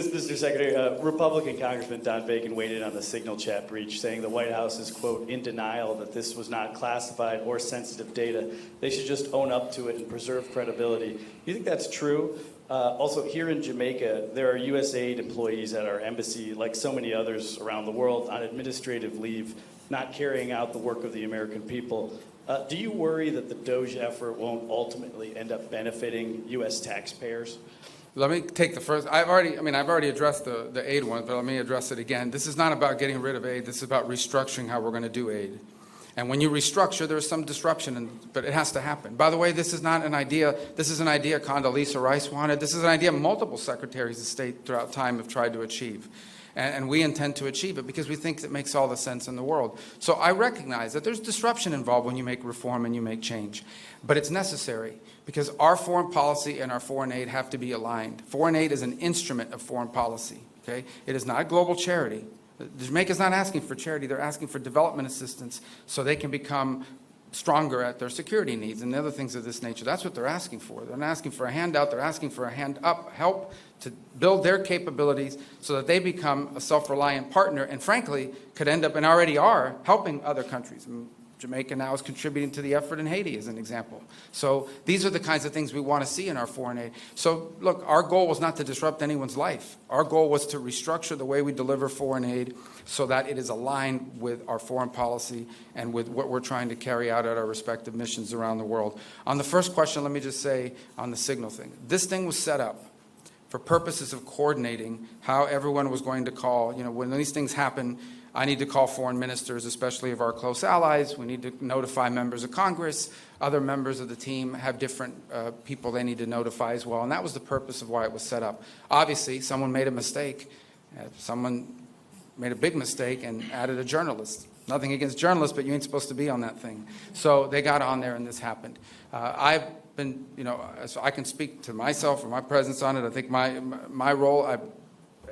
Mr. Secretary, Republican Congressman Don Bacon weighed in on the Signal chat breach, saying the White House is, quote, in denial that this was not classified or sensitive data. They should just own up to it and preserve credibility. Do you think that's true? Also, here in Jamaica, there are USAID employees at our embassy, like so many others around the world, on administrative leave, not carrying out the work of the American people. Do you worry that the DOJ effort won't ultimately end up benefiting U.S. taxpayers? Let me take the first. I've already addressed the aid one, but let me address it again. This is not about getting rid of aid. This is about restructuring how we're going to do aid. And when you restructure, there's some disruption, but it has to happen. By the way, this is not an idea. This is an idea Condoleezza Rice wanted. This is an idea multiple secretaries of state throughout time have tried to achieve. And we intend to achieve it because we think it makes all the sense in the world. So I recognize that there's disruption involved when you make reform and you make change. But it's necessary because our foreign policy and our foreign aid have to be aligned. Foreign aid is an instrument of foreign policy. Okay? It is not a global charity. Jamaica's not asking for charity. They're asking for development assistance so they can become stronger at their security needs and other things of this nature. That's what they're asking for. They're not asking for a handout. They're asking for a hand up, help to build their capabilities so that they become a self-reliant partner and, frankly, could end up and already are helping other countries. Jamaica now is contributing to the effort in Haiti, as an example. So these are the kinds of things we want to see in our foreign aid. So, look, our goal was not to disrupt anyone's life. Our goal was to restructure the way we deliver foreign aid so that it is aligned with our foreign policy and with what we're trying to carry out at our respective missions around the world. On the first question, let me just say on the Signal thing. This thing was set up for purposes of coordinating how everyone was going to call. You know, when these things happen, I need to call foreign ministers, especially of our close allies. We need to notify members of Congress. Other members of the team have different people they need to notify as well. And that was the purpose of why it was set up. Obviously, someone made a mistake. Someone made a big mistake and added a journalist. Nothing against journalists, but you ain't supposed to be on that thing. So they got on there and this happened. I've been, so I can speak to myself or my presence on it. I think my role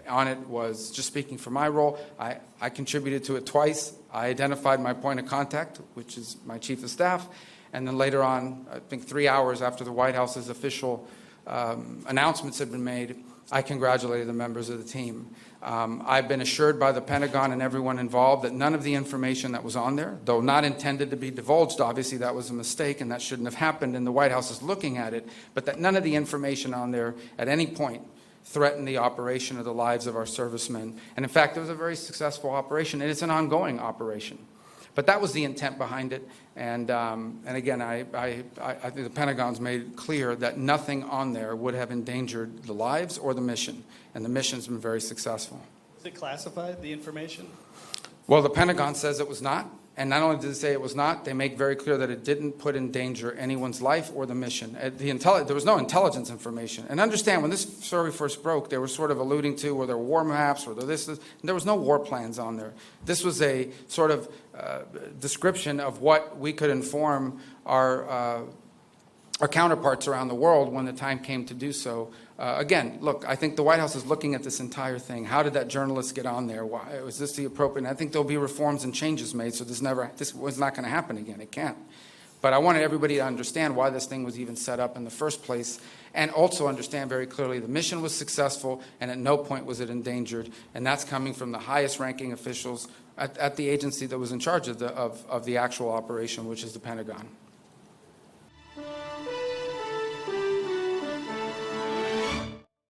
on it was just speaking for my role. I contributed to it twice. I identified my point of contact, which is my chief of staff, and then later on, I think 3 hours after the White House's official announcements had been made, I congratulated the members of the team. I've been assured by the Pentagon and everyone involved that none of the information that was on there, though not intended to be divulged, obviously that was a mistake and that shouldn't have happened, and the White House is looking at it, but that none of the information on there at any point threaten the operation or the lives of our servicemen. And in fact, it was a very successful operation, and it's an ongoing operation. But that was the intent behind it. And again, I think the Pentagon's made clear that nothing on there would have endangered the lives or the mission. And the mission's been very successful. Is it classified, the information? Well, the Pentagon says it was not. And not only did they say it was not, they make very clear that it didn't put in danger anyone's life or the mission. There was no intelligence information. And understand, when this story first broke, they were sort of alluding to were there war maps, or there was no war plans on there. This was a sort of description of what we could inform our counterparts around the world when the time came to do so. Again, look, I think the White House is looking at this entire thing. How did that journalist get on there? Why was this the appropriate? And I think there'll be reforms and changes made, so this was not going to happen again. It can't. But I wanted everybody to understand why this thing was even set up in the first place, and also understand very clearly the mission was successful, and at no point was it endangered. And that's coming from the highest-ranking officials at the agency that was in charge of the actual operation, which is the Pentagon.